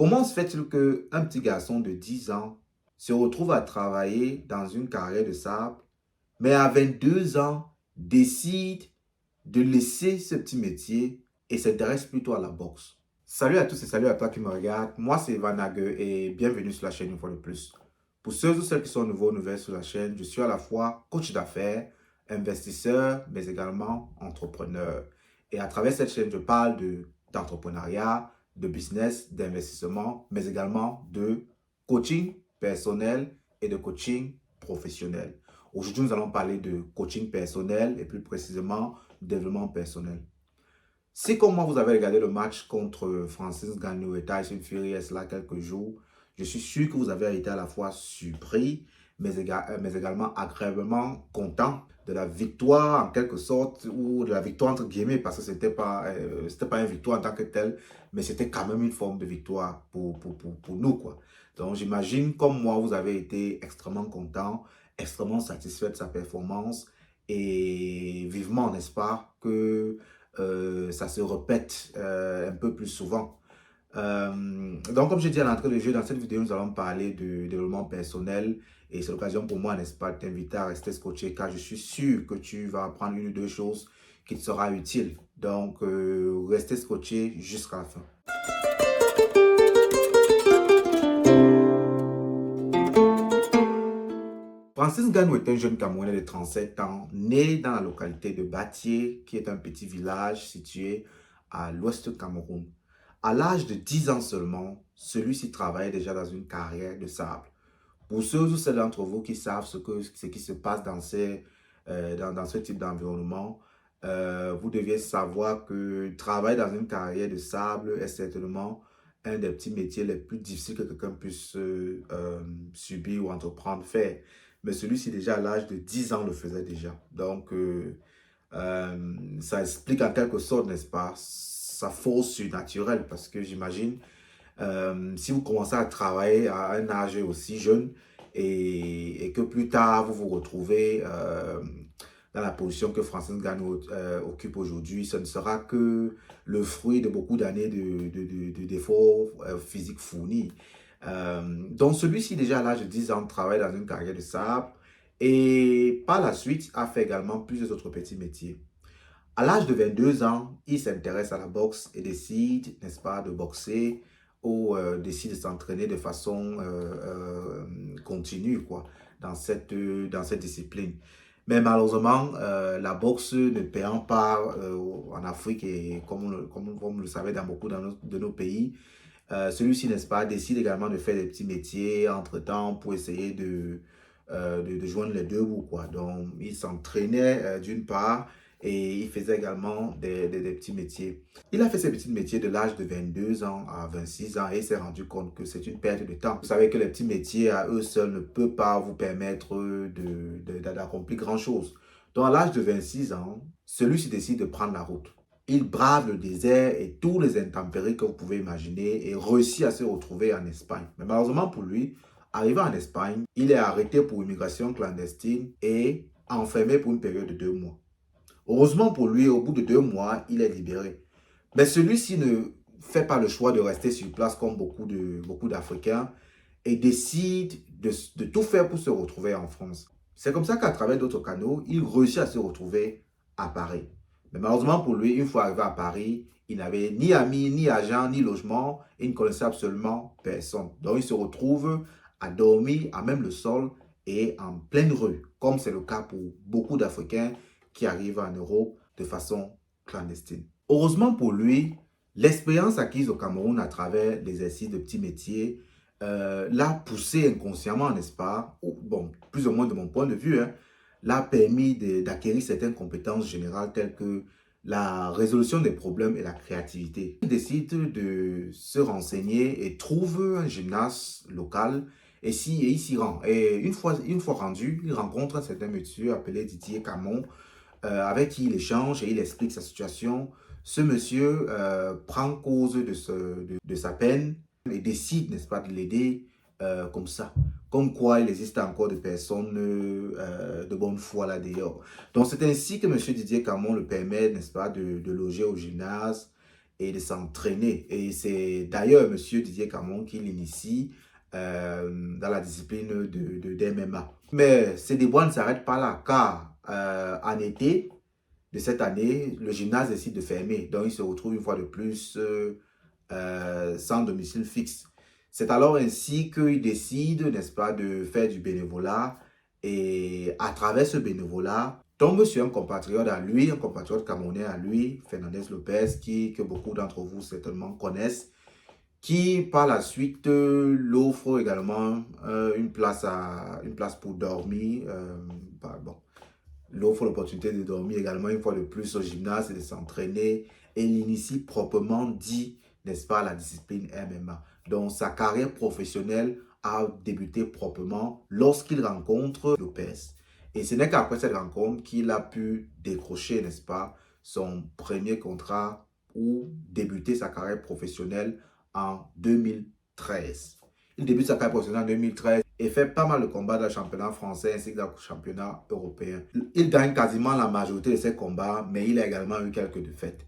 Comment se fait-il qu'un petit garçon de 10 ans se retrouve à travailler dans une carrière de sable, mais à 22 ans décide de laisser ce petit métier et s'intéresse plutôt à la boxe? Salut à tous et salut à toi qui me regarde. Moi, c'est Vanage et bienvenue sur la chaîne une fois de plus. Pour ceux ou celles qui sont nouveaux ou nouvelles sur la chaîne, je suis à la fois coach d'affaires, investisseur, mais également entrepreneur. Et à travers cette chaîne, je parle d'entrepreneuriat, de business, d'investissement, mais également de coaching personnel et de coaching professionnel. Aujourd'hui, nous allons parler de coaching personnel et plus précisément développement personnel. Si comme moi, vous avez regardé le match contre Francis Ngannou et Tyson Fury il y a cela quelques jours, je suis sûr que vous avez été à la fois surpris, mais également agréablement content de la victoire en quelque sorte, ou de la victoire entre guillemets, parce que c'était pas une victoire en tant que telle, mais c'était quand même une forme de victoire pour nous, quoi. Donc j'imagine, comme moi, vous avez été extrêmement content, extrêmement satisfait de sa performance, et vivement, n'est-ce pas, que ça se répète un peu plus souvent. Donc, comme j'ai dit à l'entrée de jeu, dans cette vidéo, nous allons parler de développement personnel et c'est l'occasion pour moi, n'est-ce pas, de t'inviter à rester scotché car je suis sûr que tu vas apprendre une ou deux choses qui te sera utile. Donc, restez scotché jusqu'à la fin. Francis Ngannou est un jeune Camerounais de 37 ans, né dans la localité de Batié, qui est un petit village situé à l'ouest du Cameroun. À l'âge de 10 ans seulement, celui-ci travaillait déjà dans une carrière de sable. Pour ceux ou celles d'entre vous qui savent ce qui se passe dans ce type d'environnement, vous deviez savoir que travailler dans une carrière de sable est certainement un des petits métiers les plus difficiles que quelqu'un puisse subir ou entreprendre, faire. Mais celui-ci, déjà à l'âge de 10 ans, le faisait déjà. Donc, ça explique en quelque sorte, n'est-ce pas, sa force surnaturelle. Parce que j'imagine, si vous commencez à travailler à un âge aussi jeune et que plus tard, vous vous retrouvez dans la position que Francis Ngannou occupe aujourd'hui, ce ne sera que le fruit de beaucoup d'années d'efforts physiques fournis. Donc, celui-ci, déjà à l'âge de 10 ans, travaille dans une carrière de sable et par la suite, a fait également plusieurs autres petits métiers. À l'âge de 22 ans, il s'intéresse à la boxe et décide, n'est-ce pas, de boxer ou décide de s'entraîner de façon continue, quoi, dans cette discipline. Mais malheureusement, la boxe ne payant pas en Afrique et comme vous le savez dans beaucoup de nos pays, celui-ci, n'est-ce pas, décide également de faire des petits métiers entre-temps pour essayer de joindre les deux bouts, quoi. Donc, il s'entraînait d'une part et il faisait également des petits métiers. Il a fait ces petits métiers de l'âge de 22 ans à 26 ans et il s'est rendu compte que c'est une perte de temps. Vous savez que les petits métiers à eux seuls ne peuvent pas vous permettre d'accomplir grand-chose. Donc, à l'âge de 26 ans, celui-ci décide de prendre la route. Il brave le désert et tous les intempéries que vous pouvez imaginer et réussit à se retrouver en Espagne. Mais malheureusement pour lui, arrivé en Espagne, il est arrêté pour immigration clandestine et enfermé pour une période de 2 mois. Heureusement pour lui, au bout de 2 mois, il est libéré. Mais celui-ci ne fait pas le choix de rester sur place comme beaucoup d'Africains et décide de tout faire pour se retrouver en France. C'est comme ça qu'à travers d'autres canaux, il réussit à se retrouver à Paris. Mais malheureusement pour lui, une fois arrivé à Paris, il n'avait ni amis, ni agent, ni logement et il ne connaissait absolument personne. Donc il se retrouve à dormir à même le sol et en pleine rue, comme c'est le cas pour beaucoup d'Africains qui arrivent en Europe de façon clandestine. Heureusement pour lui, l'expérience acquise au Cameroun à travers l'exercice de petits métiers l'a poussé inconsciemment, n'est-ce pas, bon, plus ou moins de mon point de vue, hein, l'a permis d'acquérir certaines compétences générales telles que la résolution des problèmes et la créativité. Il décide de se renseigner et trouve un gymnase local et il s'y rend. Et une fois rendu, il rencontre un certain monsieur appelé Didier Camon avec qui il échange et il explique sa situation. Ce monsieur prend cause de sa peine et décide, n'est-ce pas, de l'aider comme ça. Comme quoi il existe encore des personnes de bonne foi là d'ailleurs. Donc c'est ainsi que M. Didier Camon le permet, n'est-ce pas, de loger au gymnase et de s'entraîner. Et c'est d'ailleurs M. Didier Camon qui l'initie dans la discipline de MMA. Mais ces déboires ne s'arrêtent pas là, car en été de cette année, le gymnase décide de fermer. Donc, il se retrouve une fois de plus sans domicile fixe. C'est alors ainsi qu'il décide, n'est-ce pas, de faire du bénévolat. Et à travers ce bénévolat, tombe sur un compatriote à lui, un compatriote camerounais à lui, Fernandez Lopez, que beaucoup d'entre vous certainement connaissent, qui par la suite l'offre également une place pour dormir. Bon, l'offre l'opportunité de dormir également une fois de plus au gymnase et de s'entraîner. Et l'initie proprement dit, n'est-ce pas, la discipline MMA. Donc sa carrière professionnelle a débuté proprement lorsqu'il rencontre Lopez. Et ce n'est qu'après cette rencontre qu'il a pu décrocher, n'est-ce pas, son premier contrat ou débuter sa carrière professionnelle en 2013. Il débute sa carrière professionnelle en 2013 et fait pas mal de combats dans le championnat français ainsi que dans le championnat européen. Il gagne quasiment la majorité de ses combats, mais il a également eu quelques défaites.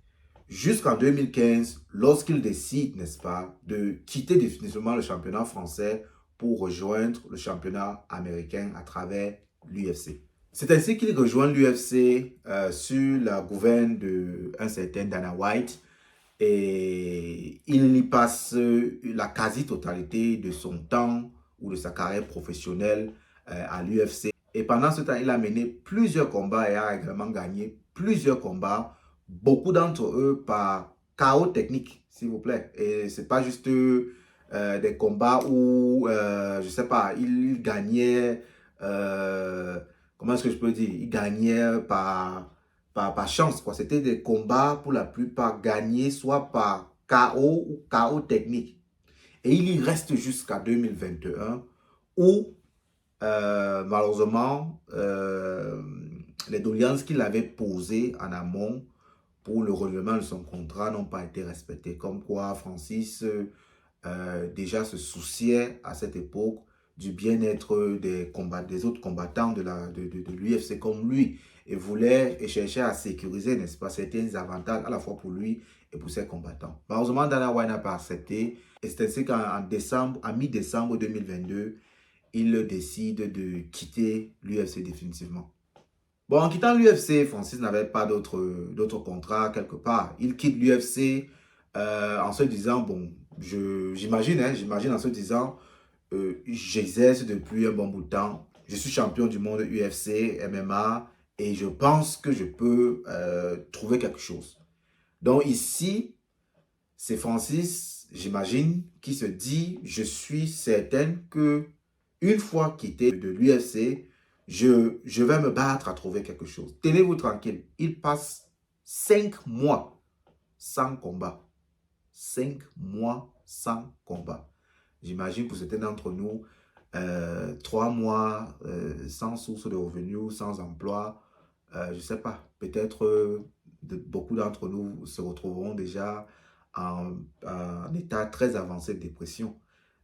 Jusqu'en 2015, lorsqu'il décide, n'est-ce pas, de quitter définitivement le championnat français pour rejoindre le championnat américain à travers l'UFC. C'est ainsi qu'il rejoint l'UFC sur la gouverne d'un certain Dana White et il y passe la quasi-totalité de son temps ou de sa carrière professionnelle à l'UFC. Et pendant ce temps, il a mené plusieurs combats et a également gagné plusieurs combats, beaucoup d'entre eux par KO technique, s'il vous plaît. Et ce n'est pas juste des combats où, je ne sais pas, il gagnait, comment est-ce que je peux dire, il gagnait par chance, quoi. C'était des combats pour la plupart gagnés soit par KO ou KO technique. Et il y reste jusqu'à 2021 où malheureusement les doléances qu'il avait posées en amont pour le renouvellement de son contrat n'ont pas été respectées. Comme quoi Francis déjà se souciait à cette époque du bien-être des autres combattants de l'UFC comme lui et voulait et cherchait à sécuriser, n'est-ce pas, certains avantages à la fois pour lui et pour ses combattants. Malheureusement, Dana White n'a pas accepté et c'est ainsi qu'en mi-décembre 2022, il décide de quitter l'UFC définitivement. Bon, en quittant l'UFC, Francis n'avait pas d'autre contrat quelque part. Il quitte l'UFC en se disant, bon, j'imagine en se disant, j'exerce depuis un bon bout de temps. Je suis champion du monde UFC, MMA, et je pense que je peux trouver quelque chose. Donc ici, c'est Francis, j'imagine, qui se dit, je suis certaine que une fois quitté de l'UFC, je vais me battre à trouver quelque chose. Tenez-vous tranquille. Il passe 5 mois sans combat. 5 mois sans combat. J'imagine pour certains d'entre nous, 3 mois sans source de revenus, sans emploi. Je ne sais pas, peut-être beaucoup d'entre nous se retrouveront déjà en état très avancé de dépression.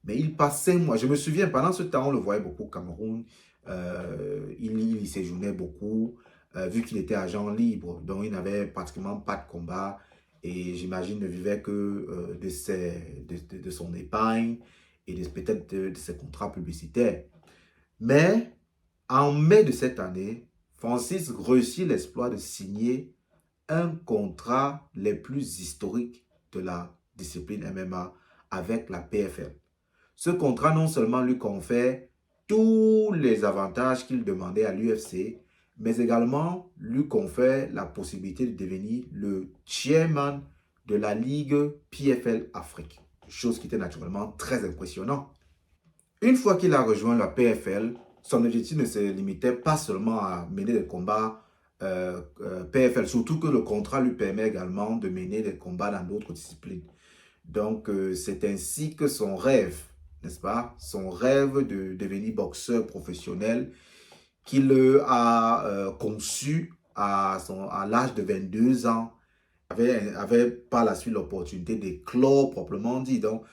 Mais il passe 5 mois. Je me souviens, pendant ce temps, on le voyait beaucoup au Cameroun. Il y séjournait beaucoup, vu qu'il était agent libre. Donc, il n'avait pratiquement pas de combat. Et j'imagine ne vivait que de son épargne et peut-être de ses contrats publicitaires. Mais en mai de cette année, Francis réussit l'exploit de signer un contrat les plus historiques de la discipline MMA avec la PFL. Ce contrat non seulement lui confère tous les avantages qu'il demandait à l'UFC, mais également lui confère la possibilité de devenir le chairman de la Ligue PFL Afrique, chose qui était naturellement très impressionnante. Une fois qu'il a rejoint la PFL, son objectif ne se limitait pas seulement à mener des combats PFL, surtout que le contrat lui permet également de mener des combats dans d'autres disciplines. Donc, c'est ainsi que son rêve, n'est-ce pas, son rêve de devenir boxeur professionnel qu'il a conçu à l'âge de 22 ans, avait par la suite l'opportunité d'éclore proprement dit. Donc,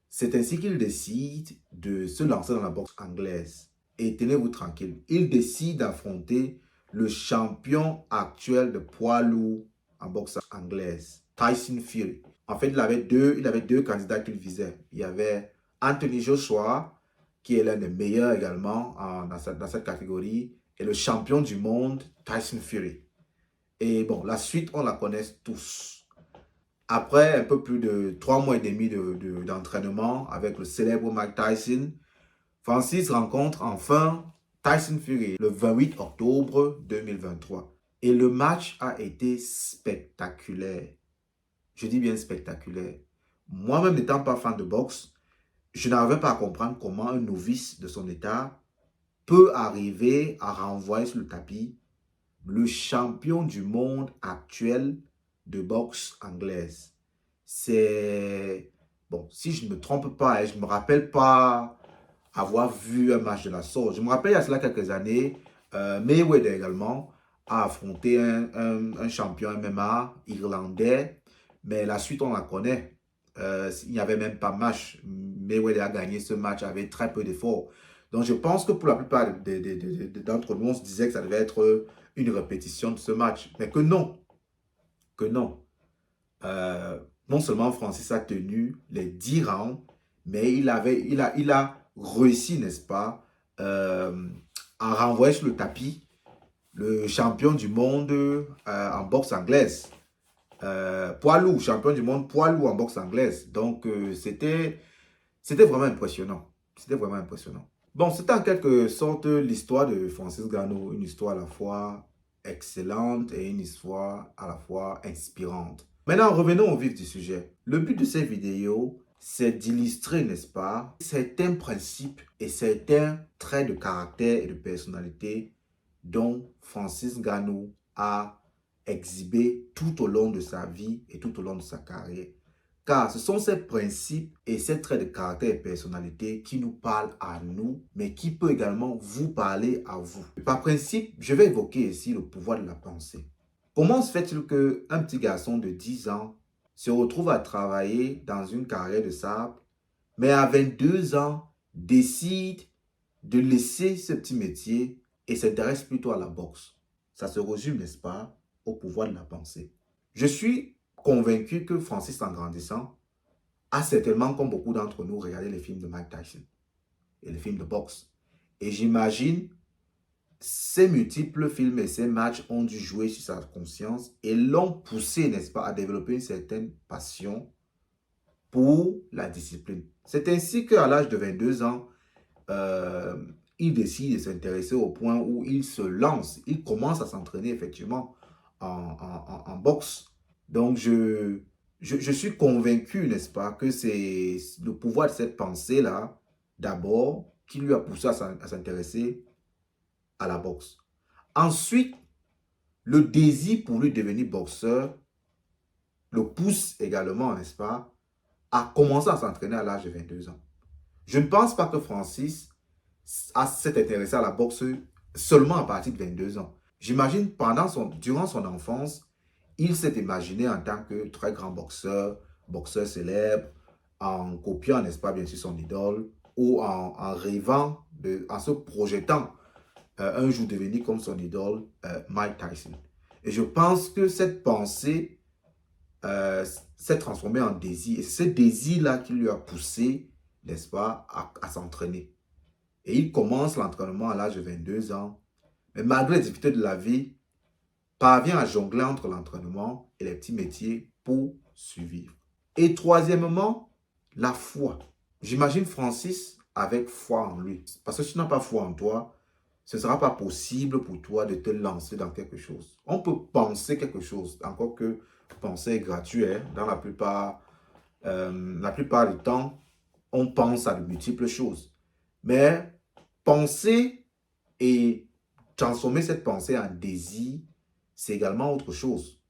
c'est ainsi qu'il décide de se lancer dans la boxe anglaise. Et tenez-vous tranquille, il décide d'affronter le champion actuel de poids lourd en boxe anglaise, Tyson Fury. En fait, il avait deux candidats qu'il visait. Il y avait Anthony Joshua, qui est l'un des meilleurs également dans cette catégorie, et le champion du monde, Tyson Fury. Et bon, la suite, on la connaît tous. Après un peu plus de 3 mois et demi d'entraînement avec le célèbre Mike Tyson, Francis rencontre enfin Tyson Fury le 28 octobre 2023. Et le match a été spectaculaire. Je dis bien spectaculaire. Moi-même n'étant pas fan de boxe, je n'arrivais pas à comprendre comment un novice de son état peut arriver à renvoyer sur le tapis le champion du monde actuel de boxe anglaise. C'est... Bon, si je ne me trompe pas, je ne me rappelle pas avoir vu un match de la sorte. Je me rappelle il y a cela quelques années, Mayweather également a affronté un champion MMA irlandais, mais la suite on la connaît. Il n'y avait même pas match. Mayweather a gagné ce match avec très peu d'efforts. Donc je pense que pour la plupart d'entre nous, on se disait que ça devait être une répétition de ce match. Mais que non, que non. Non seulement Francis a tenu les 10 rounds, mais il a réussi, n'est-ce pas, à renvoyer sur le tapis le champion du monde en boxe anglaise. Poids lourd, champion du monde poids lourd en boxe anglaise. Donc, c'était vraiment impressionnant. C'était vraiment impressionnant. Bon, c'était en quelque sorte l'histoire de Francis Ngannou, une histoire à la fois excellente et une histoire à la fois inspirante. Maintenant, revenons au vif du sujet. Le but de ces vidéos, c'est d'illustrer, n'est-ce pas, certains principes et certains traits de caractère et de personnalité dont Francis Ngannou a exhibé tout au long de sa vie et tout au long de sa carrière. Car ce sont ces principes et ces traits de caractère et personnalité qui nous parlent à nous, mais qui peut également vous parler à vous. Par principe, je vais évoquer ici le pouvoir de la pensée. Comment se fait-il qu'un petit garçon de 10 ans se retrouve à travailler dans une carrière de sable, mais à 22 ans, décide de laisser ce petit métier et s'intéresse plutôt à la boxe? Ça se résume, n'est-ce pas, au pouvoir de la pensée. Je suis convaincu que Francis, en grandissant, a certainement, comme beaucoup d'entre nous, regardé les films de Mike Tyson et les films de boxe. Et j'imagine, ces multiples films et ces matchs ont dû jouer sur sa conscience et l'ont poussé, n'est-ce pas, à développer une certaine passion pour la discipline. C'est ainsi qu'à l'âge de 22 ans, il décide de s'intéresser au point où il se lance, il commence à s'entraîner effectivement en boxe. Donc, je suis convaincu, n'est-ce pas, que c'est le pouvoir de cette pensée-là, d'abord, qui lui a poussé à s'intéresser à la boxe. Ensuite, le désir pour lui devenir boxeur le pousse également, n'est-ce pas, à commencer à s'entraîner à l'âge de 22 ans. Je ne pense pas que Francis s'est intéressé à la boxe seulement à partir de 22 ans. J'imagine durant son enfance, il s'est imaginé en tant que très grand boxeur, boxeur célèbre, en copiant, n'est-ce pas, bien sûr, son idole, ou en rêvant, en se projetant un jour devenir comme son idole, Mike Tyson. Et je pense que cette pensée s'est transformée en désir. Et c'est ce désir-là qui lui a poussé, n'est-ce pas, à s'entraîner. Et il commence l'entraînement à l'âge de 22 ans. Mais malgré les difficultés de la vie, parvient à jongler entre l'entraînement et les petits métiers pour survivre. Et troisièmement, la foi. J'imagine Francis avec foi en lui. Parce que si tu n'as pas foi en toi, ce ne sera pas possible pour toi de te lancer dans quelque chose. On peut penser quelque chose, encore que penser est gratuit. Dans la plupart du temps, on pense à de multiples choses. Mais penser et transformer cette pensée en désir, c'est également autre chose.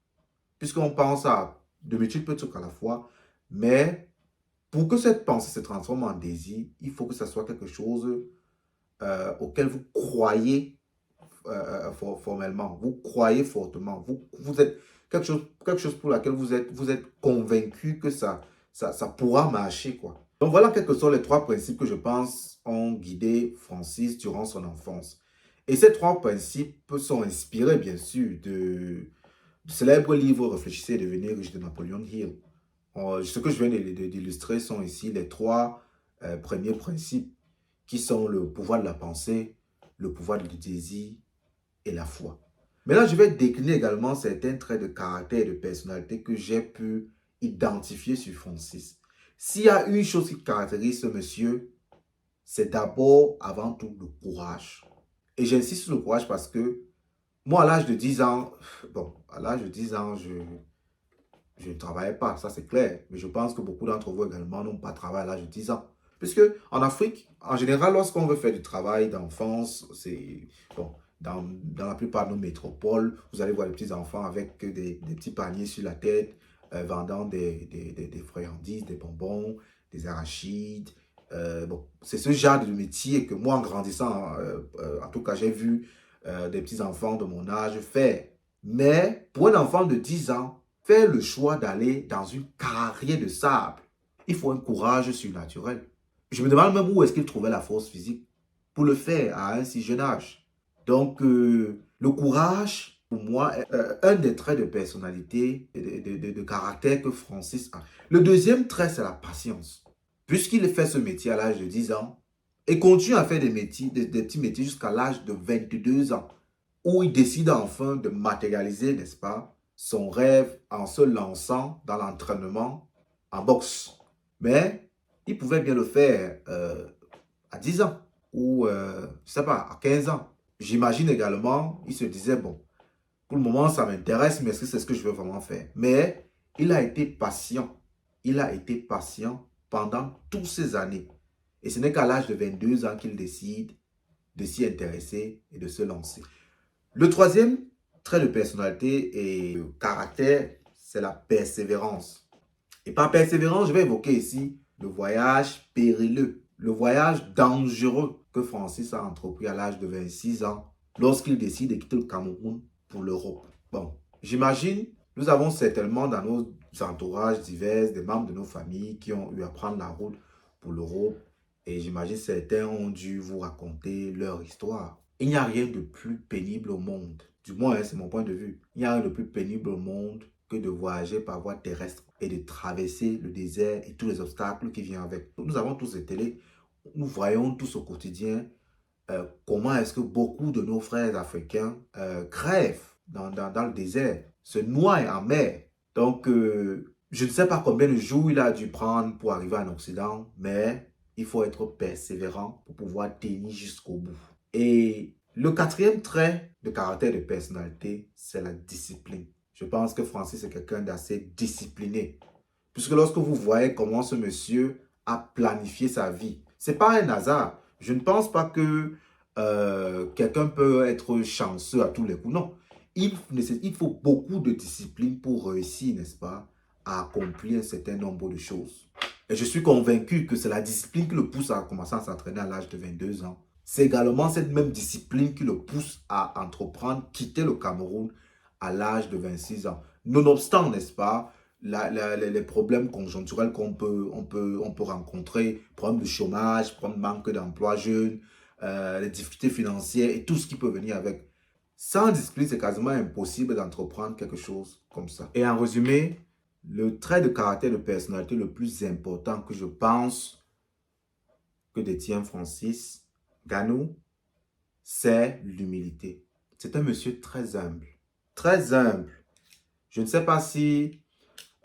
Puisqu'on pense à de multiples trucs à la fois, mais pour que cette pensée se transforme en désir, il faut que ce soit quelque chose auquel vous croyez formellement, vous croyez fortement, vous êtes quelque chose pour laquelle vous êtes convaincu que ça pourra marcher, quoi. Donc voilà quels que sont les trois principes que je pense ont guidé Francis durant son enfance. Et ces trois principes sont inspirés, bien sûr, du célèbre livre Réfléchissez et devenez riche de Napoleon Hill. Ce que je viens d'illustrer sont ici les trois premiers principes qui sont le pouvoir de la pensée, le pouvoir du désir et la foi. Maintenant, je vais décliner également certains traits de caractère et de personnalité que j'ai pu identifier sur Francis. S'il y a une chose qui caractérise ce monsieur, c'est d'abord, avant tout, le courage. Et j'insiste sur le courage parce que moi, à l'âge de 10 ans, bon, à l'âge de 10 ans, je ne travaillais pas, ça c'est clair. Mais je pense que beaucoup d'entre vous également n'ont pas travaillé à l'âge de 10 ans. Puisque en Afrique, en général, lorsqu'on veut faire du travail d'enfance, c'est bon, dans la plupart de nos métropoles, vous allez voir les petits enfants avec des petits paniers sur la tête, vendant des friandises, des bonbons, des arachides. Bon, c'est ce genre de métier que moi, en grandissant, en tout cas, j'ai vu des petits enfants de mon âge faire. Mais pour un enfant de 10 ans, faire le choix d'aller dans une carrière de sable, il faut un courage surnaturel. Je me demande même où est-ce qu'il trouvait la force physique pour le faire à un si jeune âge. Donc, le courage, pour moi, est un des traits de personnalité et de caractère que Francis a. Le deuxième trait, c'est la patience. Puisqu'il fait ce métier à l'âge de 10 ans et continue à faire des petits métiers jusqu'à l'âge de 22 ans, où il décide enfin de matérialiser, n'est-ce pas, son rêve en se lançant dans l'entraînement en boxe. Mais il pouvait bien le faire à 10 ans ou, je ne sais pas, à 15 ans. J'imagine également, il se disait, bon, pour le moment, ça m'intéresse, mais est-ce que c'est ce que je veux vraiment faire? Mais il a été patient. Il a été patient pendant toutes ces années. Et ce n'est qu'à l'âge de 22 ans qu'il décide de s'y intéresser et de se lancer. Le troisième trait de personnalité et de caractère, c'est la persévérance. Et par persévérance, je vais évoquer ici le voyage périlleux, le voyage dangereux que Francis a entrepris à l'âge de 26 ans lorsqu'il décide de quitter le Cameroun pour l'Europe. Bon, j'imagine, nous avons certainement dans nos entourages divers des membres de nos familles qui ont eu à prendre la route pour l'Europe et j'imagine certains ont dû vous raconter leur histoire. Il n'y a rien de plus pénible au monde, du moins c'est mon point de vue, il n'y a rien de plus pénible au monde que de voyager par voie terrestre et de traverser le désert et tous les obstacles qui viennent avec. Nous avons tous des télés, nous voyons tous au quotidien comment est-ce que beaucoup de nos frères africains crèvent dans le désert, se noient en mer. Donc, je ne sais pas combien de jours il a dû prendre pour arriver en Occident, mais il faut être persévérant pour pouvoir tenir jusqu'au bout. Et le quatrième trait de caractère de personnalité, c'est la discipline. Je pense que Francis est quelqu'un d'assez discipliné. Puisque lorsque vous voyez comment ce monsieur a planifié sa vie, ce n'est pas un hasard. Je ne pense pas que quelqu'un peut être chanceux à tous les coups. Non, il faut beaucoup de discipline pour réussir, n'est-ce pas, à accomplir un certain nombre de choses. Et je suis convaincu que c'est la discipline qui le pousse à commencer à s'entraîner à l'âge de 22 ans. C'est également cette même discipline qui le pousse à entreprendre, quitter le Cameroun à l'âge de 26 ans. Nonobstant, n'est-ce pas, les problèmes conjoncturels on peut rencontrer, problème de chômage, problème de manque d'emploi jeune, les difficultés financières et tout ce qui peut venir avec. Sans discipline, c'est quasiment impossible d'entreprendre quelque chose comme ça. Et en résumé, le trait de caractère de personnalité le plus important que je pense que détient Francis Nganou, c'est l'humilité. C'est un monsieur très humble. Très humble. Je ne sais pas si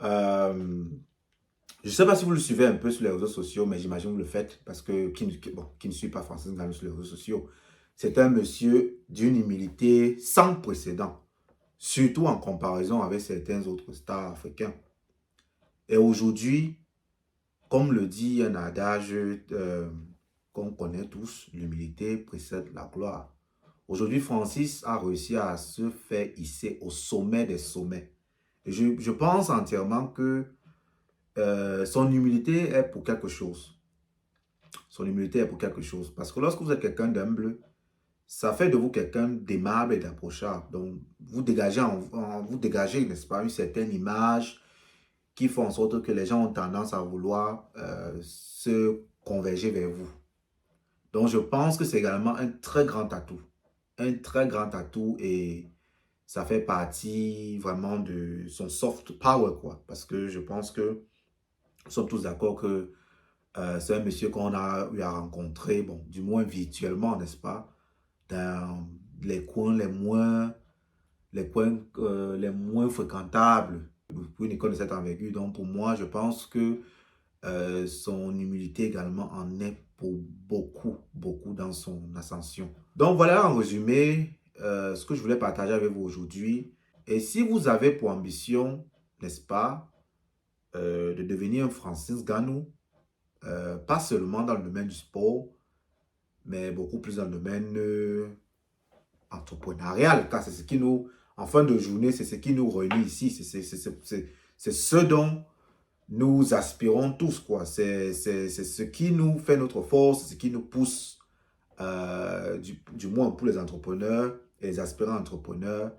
je ne sais pas si vous le suivez un peu sur les réseaux sociaux, mais j'imagine que vous le faites parce que qui ne suit pas Francis Ngannou sur les réseaux sociaux, c'est un monsieur d'une humilité sans précédent, surtout en comparaison avec certains autres stars africains. Et aujourd'hui, comme le dit un adage qu'on connaît tous, l'humilité précède la gloire. Aujourd'hui, Francis a réussi à se faire hisser au sommet des sommets. Et je pense entièrement que son humilité est pour quelque chose. Son humilité est pour quelque chose. Parce que lorsque vous êtes quelqu'un d'humble, ça fait de vous quelqu'un d'aimable et d'approchable. Donc, vous dégagez, n'est-ce pas, une certaine image qui fait en sorte que les gens ont tendance à vouloir se converger vers vous. Donc, je pense que c'est également un très grand atout. Un très grand atout et ça fait partie vraiment de son soft power, quoi. Parce que je pense que Nous sommes tous d'accord que c'est un monsieur qu'on a eu à rencontrer, bon, du moins virtuellement, n'est-ce pas, dans les coins les moins fréquentables pour une école de cette envergure. Donc, pour moi, je pense que son humilité également en est pour beaucoup, beaucoup dans son ascension. Donc, voilà en résumé ce que je voulais partager avec vous aujourd'hui. Et si vous avez pour ambition, n'est-ce pas, de devenir un Francis Ngannou, pas seulement dans le domaine du sport, mais beaucoup plus dans le domaine entrepreneurial, car c'est ce qui nous, en fin de journée, c'est ce qui nous réunit ici, c'est ce dont nous aspirons tous, quoi. C'est ce qui nous fait notre force, c'est ce qui nous pousse, du moins pour les entrepreneurs et les aspirants entrepreneurs,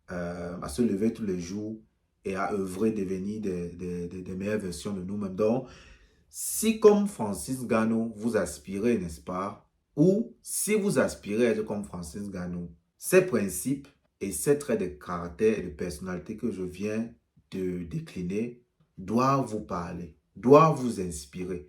à se lever tous les jours et à œuvrer, devenir des meilleures versions de nous-mêmes. Donc, si comme Francis Ngannou, vous aspirez, n'est-ce pas, ou si vous aspirez à être comme Francis Ngannou, ces principes et ces traits de caractère et de personnalité que je viens de décliner doivent vous parler, doivent vous inspirer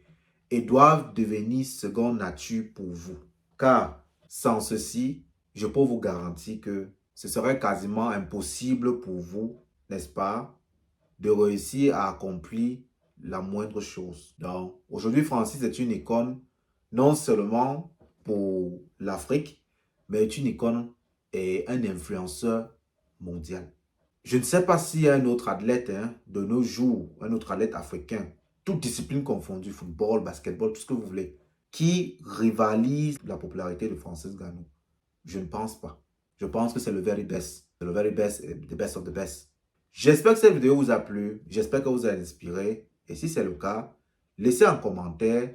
et doivent devenir seconde nature pour vous. Car sans ceci, je peux vous garantir que ce serait quasiment impossible pour vous, n'est-ce pas, de réussir à accomplir la moindre chose. Donc, aujourd'hui, Francis est une icône non seulement pour l'Afrique, mais est une icône et un influenceur mondial. Je ne sais pas s'il y a un autre athlète de nos jours, un autre athlète africain, toute discipline confondue, football, basketball, tout ce que vous voulez, qui rivalise la popularité de Francis Ngannou. Je ne pense pas. Je pense que c'est le very best. C'est le very best, the best of the best. J'espère que cette vidéo vous a plu. J'espère que vous a inspiré. Et si c'est le cas, laissez en commentaire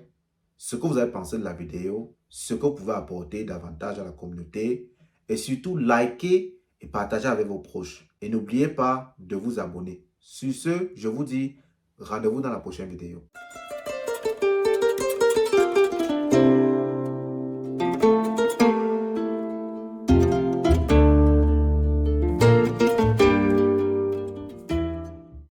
ce que vous avez pensé de la vidéo, ce que vous pouvez apporter davantage à la communauté. Et surtout, likez et partagez avec vos proches. Et n'oubliez pas de vous abonner. Sur ce, je vous dis rendez-vous dans la prochaine vidéo.